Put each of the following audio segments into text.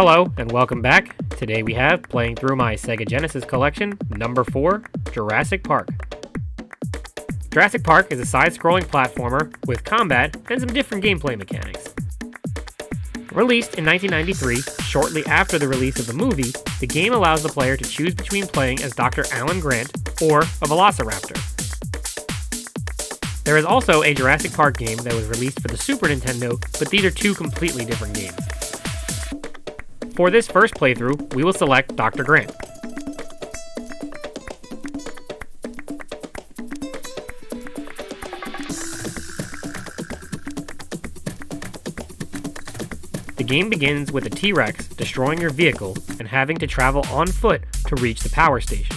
Hello, and welcome back. Today we have, playing through my Sega Genesis collection, number 4, Jurassic Park. Jurassic Park is a side-scrolling platformer with combat and some different gameplay mechanics. Released in 1993, shortly after the release of the movie, the game allows the player to choose between playing as Dr. Alan Grant or a Velociraptor. There is also a Jurassic Park game that was released for the Super Nintendo, but these are two completely different games. For this first playthrough, we will select Dr. Grant. The game begins with a T-Rex destroying your vehicle and having to travel on foot to reach the power station.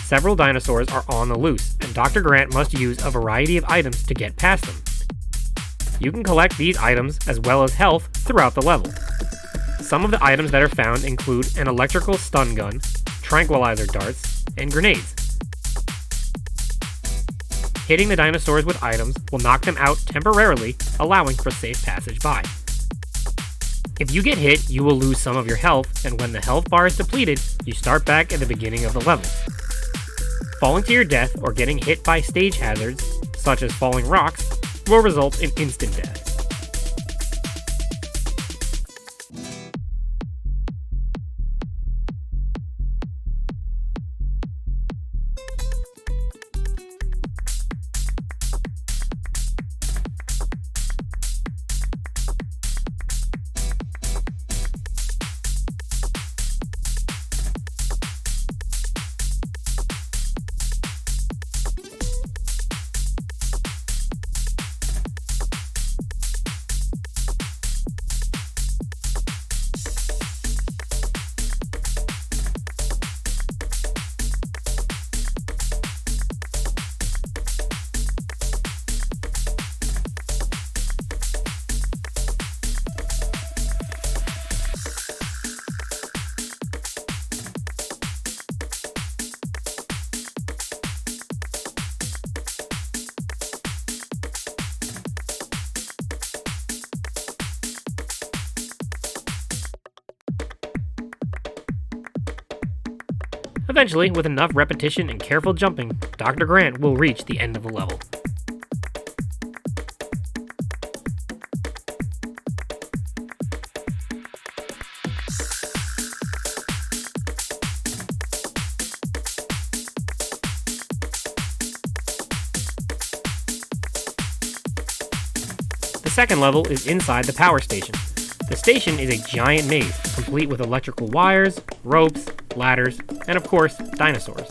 Several dinosaurs are on the loose, and Dr. Grant must use a variety of items to get past them. You can collect these items as well as health throughout the level. Some of the items that are found include an electrical stun gun, tranquilizer darts, and grenades. Hitting the dinosaurs with items will knock them out temporarily, allowing for safe passage by. If you get hit, you will lose some of your health, and when the health bar is depleted, you start back at the beginning of the level. Falling to your death or getting hit by stage hazards, such as falling rocks, will result in instant death. Eventually, with enough repetition and careful jumping, Dr. Grant will reach the end of the level. The second level is inside the power station. The station is a giant maze, complete with electrical wires, ropes, ladders, and of course, dinosaurs.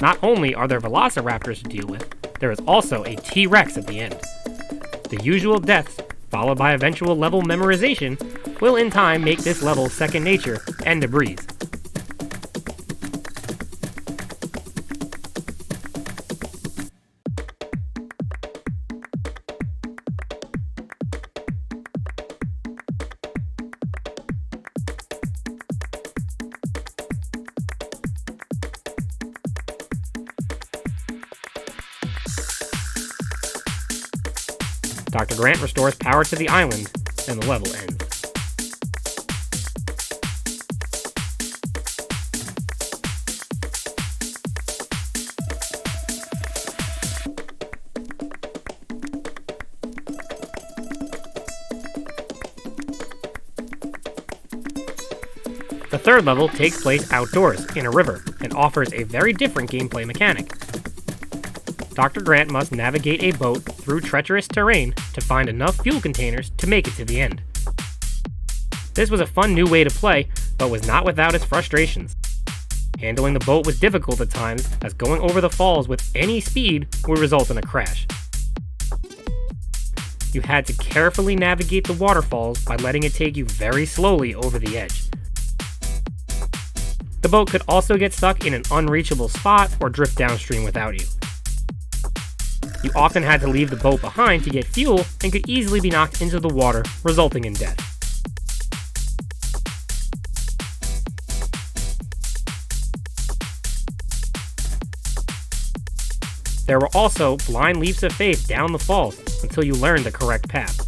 Not only are there velociraptors to deal with, there is also a T-Rex at the end. The usual deaths, followed by eventual level memorization, will in time make this level second nature and a breeze. Dr. Grant restores power to the island, and the level ends. The third level takes place outdoors, in a river, and offers a very different gameplay mechanic. Dr. Grant must navigate a boat through treacherous terrain to find enough fuel containers to make it to the end. This was a fun new way to play, but was not without its frustrations. Handling the boat was difficult at times, as going over the falls with any speed would result in a crash. You had to carefully navigate the waterfalls by letting it take you very slowly over the edge. The boat could also get stuck in an unreachable spot or drift downstream without you. You often had to leave the boat behind to get fuel and could easily be knocked into the water, resulting in death. There were also blind leaps of faith down the falls until you learned the correct path.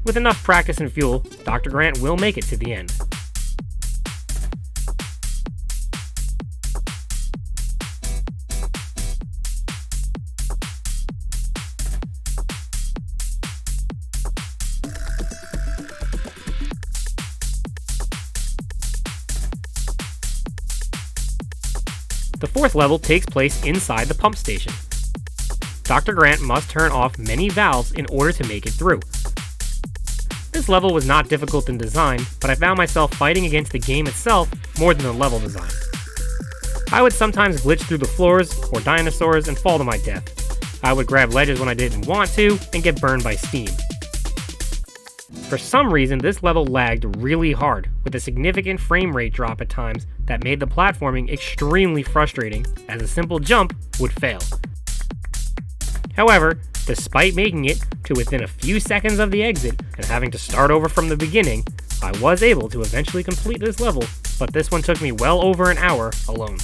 With enough practice and fuel, Dr. Grant will make it to the end. The fourth level takes place inside the pump station. Dr. Grant must turn off many valves in order to make it through. This level was not difficult in design, but I found myself fighting against the game itself more than the level design. I would sometimes glitch through the floors or dinosaurs and fall to my death. I would grab ledges when I didn't want to and get burned by steam. For some reason, this level lagged really hard, with a significant frame rate drop at times that made the platforming extremely frustrating, as a simple jump would fail. However, despite making it to within a few seconds of the exit and having to start over from the beginning, I was able to eventually complete this level, but this one took me well over an hour alone.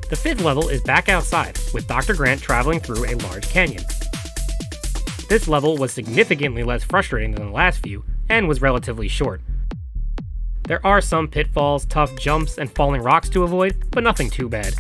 The fifth level is back outside, with Dr. Grant traveling through a large canyon. This level was significantly less frustrating than the last few, and was relatively short. There are some pitfalls, tough jumps, and falling rocks to avoid, but nothing too bad.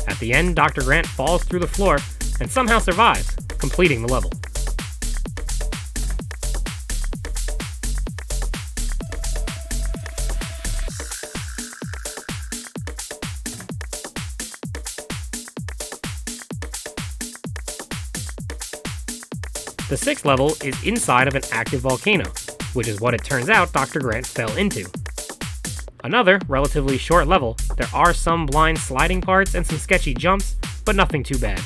At the end, Dr. Grant falls through the floor and somehow survives, completing the level. The sixth level is inside of an active volcano, which is what it turns out Dr. Grant fell into. Another relatively short level, there are some blind sliding parts and some sketchy jumps, but nothing too bad.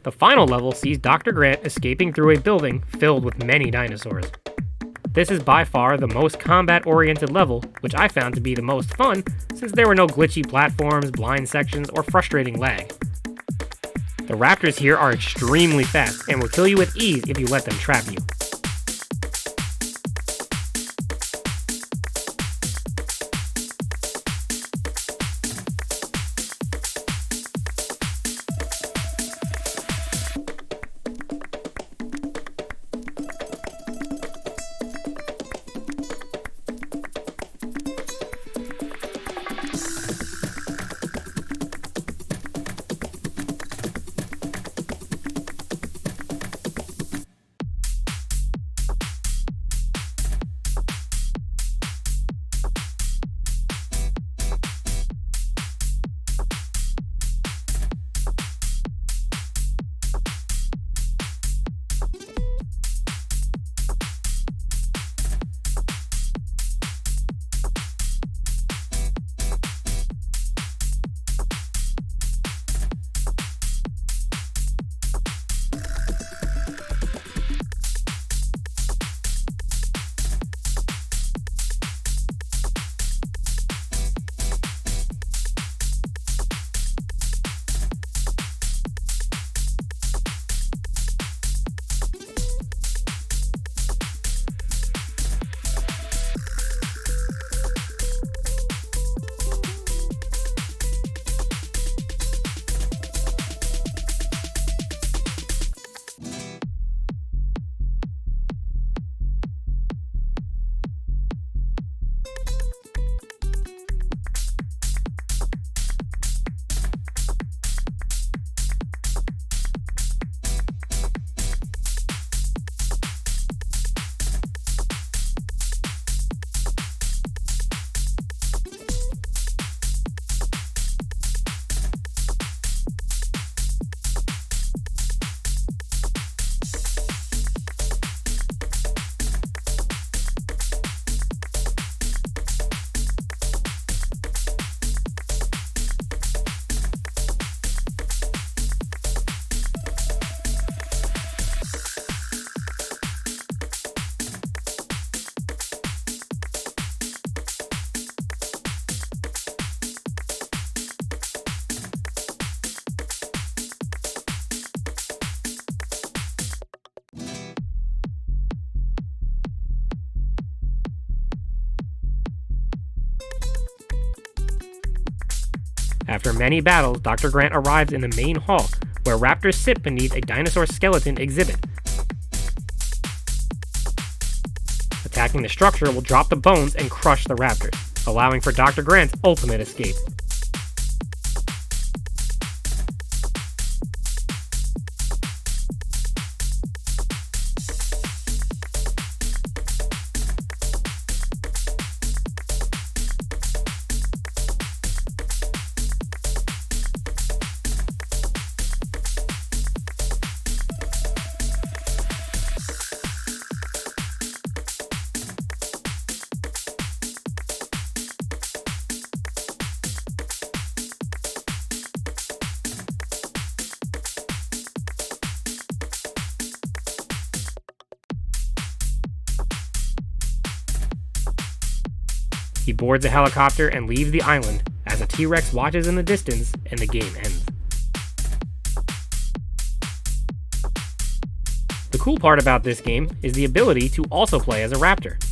The final level sees Dr. Grant escaping through a building filled with many dinosaurs. This is by far the most combat-oriented level, which I found to be the most fun since there were no glitchy platforms, blind sections, or frustrating lag. The raptors here are extremely fast and will kill you with ease if you let them trap you. After many battles, Dr. Grant arrives in the main hall, where raptors sit beneath a dinosaur skeleton exhibit. Attacking the structure will drop the bones and crush the raptors, allowing for Dr. Grant's ultimate escape. He boards a helicopter and leaves the island as a T-Rex watches in the distance and the game ends. The cool part about this game is the ability to also play as a raptor.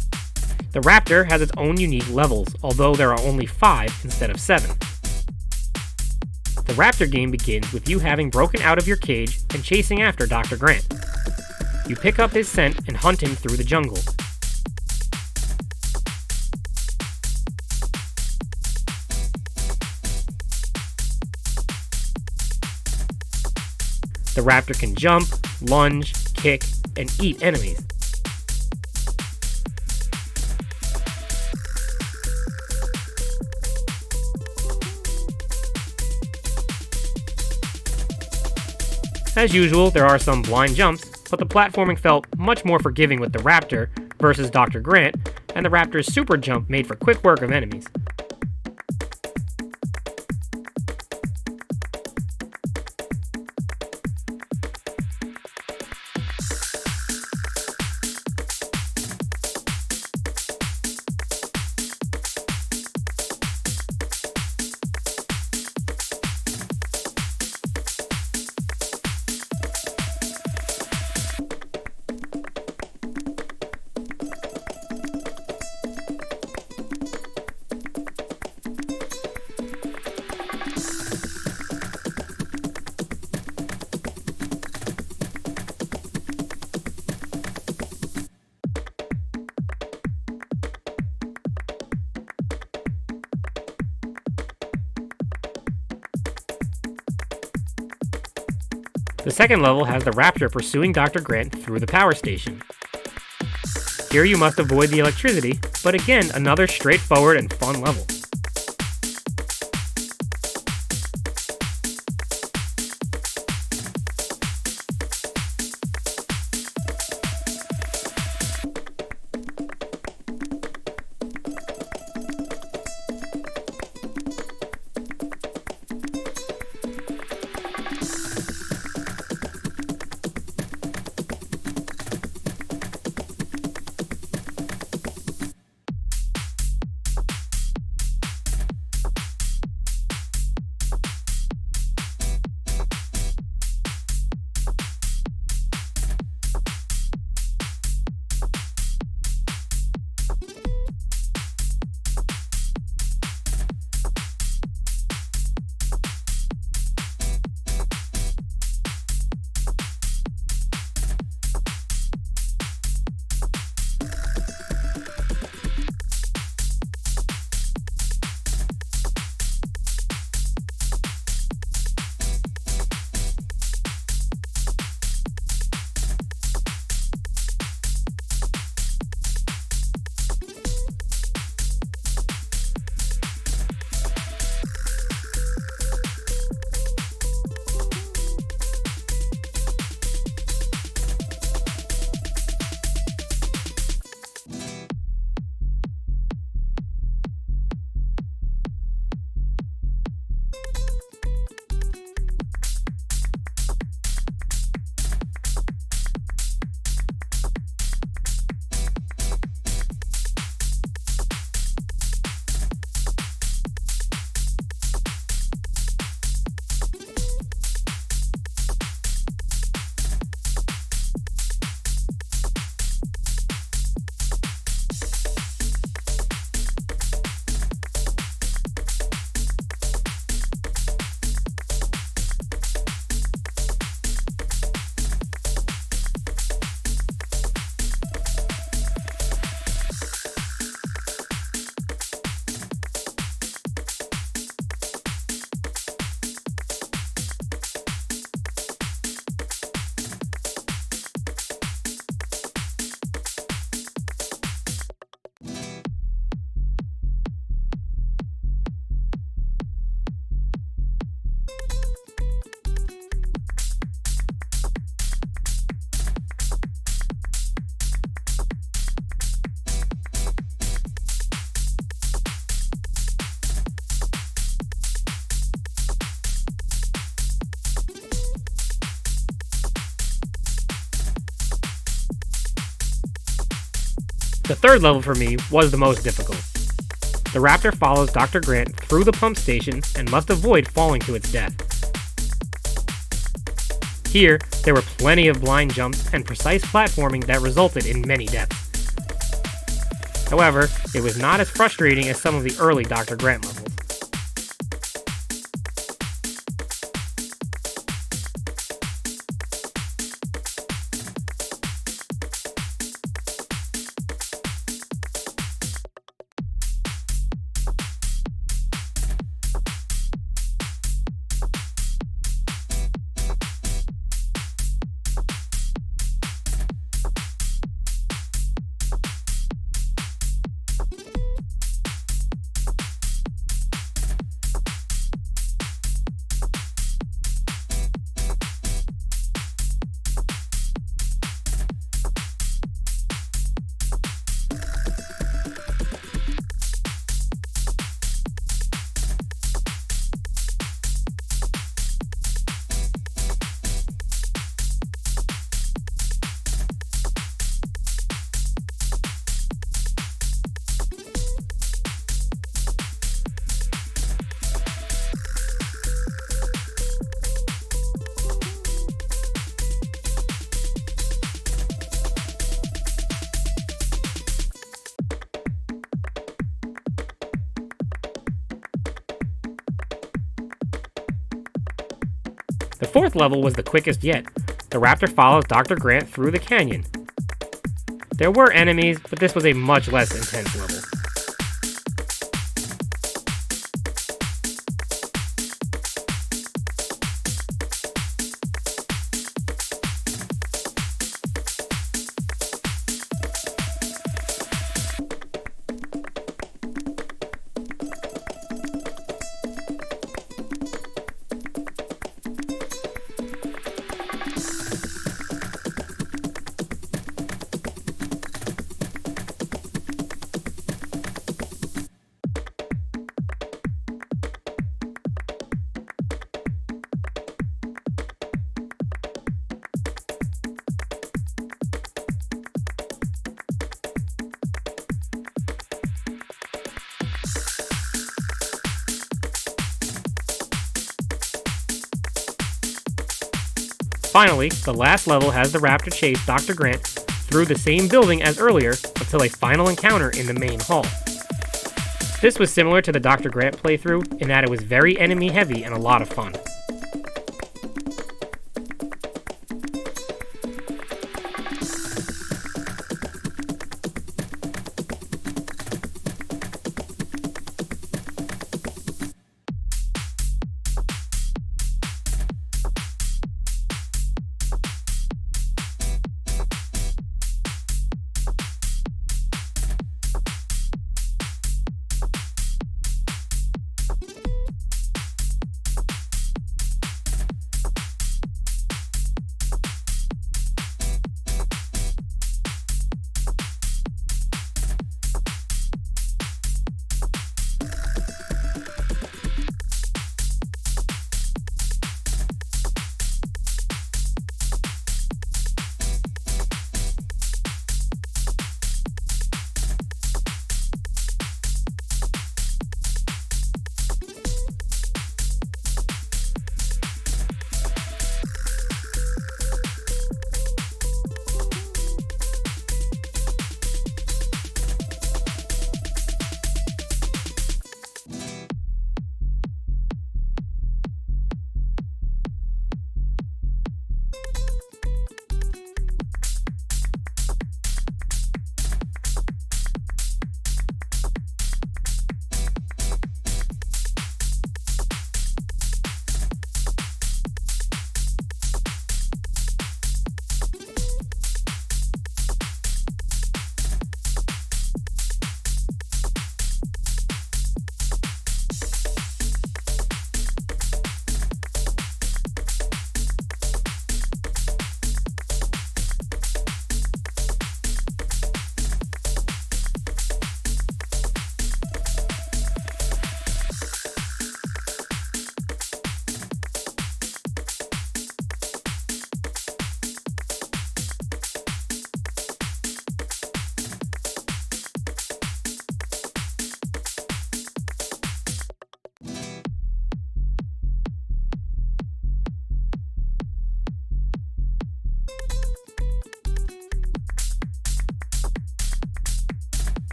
The raptor has its own unique levels, although there are only 5 instead of 7. The raptor game begins with you having broken out of your cage and chasing after Dr. Grant. You pick up his scent and hunt him through the jungle. The raptor can jump, lunge, kick, and eat enemies. As usual, there are some blind jumps, but the platforming felt much more forgiving with the raptor versus Dr. Grant, and the raptor's super jump made for quick work of enemies. The second level has the raptor pursuing Dr. Grant through the power station. Here you must avoid the electricity, but again, another straightforward and fun level. The third level for me was the most difficult. The raptor follows Dr. Grant through the pump station and must avoid falling to its death. Here, there were plenty of blind jumps and precise platforming that resulted in many deaths. However, it was not as frustrating as some of the early Dr. Grant levels. The fourth level was the quickest yet. The raptor follows Dr. Grant through the canyon. There were enemies, but this was a much less intense level. Finally, the last level has the raptor chase Dr. Grant through the same building as earlier until a final encounter in the main hall. This was similar to the Dr. Grant playthrough in that it was very enemy heavy and a lot of fun.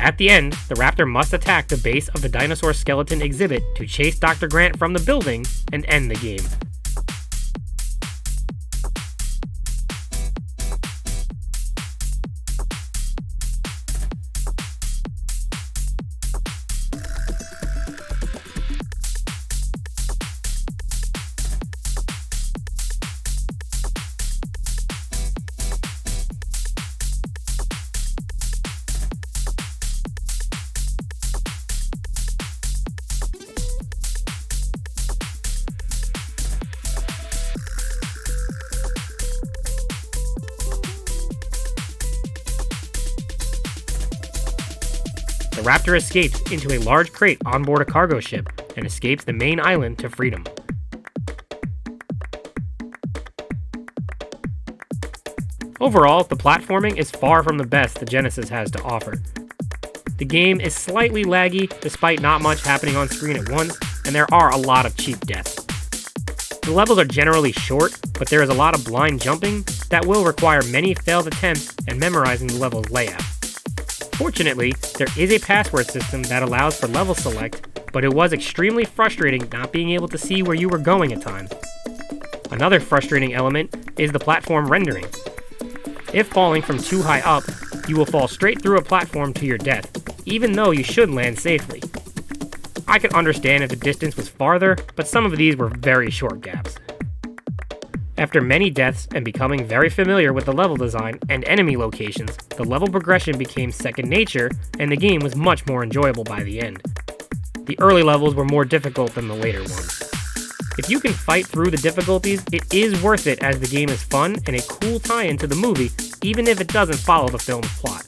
At the end, the raptor must attack the base of the dinosaur skeleton exhibit to chase Dr. Grant from the building and end the game. The raptor escapes into a large crate on board a cargo ship and escapes the main island to freedom. Overall, the platforming is far from the best the Genesis has to offer. The game is slightly laggy despite not much happening on screen at once, and there are a lot of cheap deaths. The levels are generally short, but there is a lot of blind jumping that will require many failed attempts and memorizing the level's layout. Fortunately, there is a password system that allows for level select, but it was extremely frustrating not being able to see where you were going at times. Another frustrating element is the platform rendering. If falling from too high up, you will fall straight through a platform to your death, even though you should land safely. I could understand if the distance was farther, but some of these were very short gaps. After many deaths and becoming very familiar with the level design and enemy locations, the level progression became second nature, and the game was much more enjoyable by the end. The early levels were more difficult than the later ones. If you can fight through the difficulties, it is worth it as the game is fun and a cool tie-in to the movie, even if it doesn't follow the film's plot.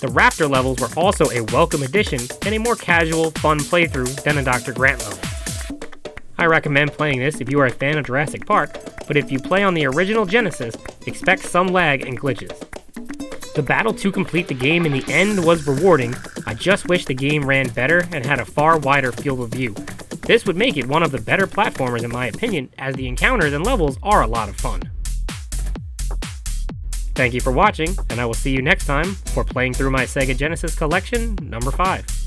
The Raptor levels were also a welcome addition and a more casual, fun playthrough than the Dr. Grant level. I recommend playing this if you are a fan of Jurassic Park, but if you play on the original Genesis, expect some lag and glitches. The battle to complete the game in the end was rewarding. I just wish the game ran better and had a far wider field of view. This would make it one of the better platformers in my opinion, as the encounters and levels are a lot of fun. Thank you for watching, and I will see you next time for Playing Through My Sega Genesis Collection number 5.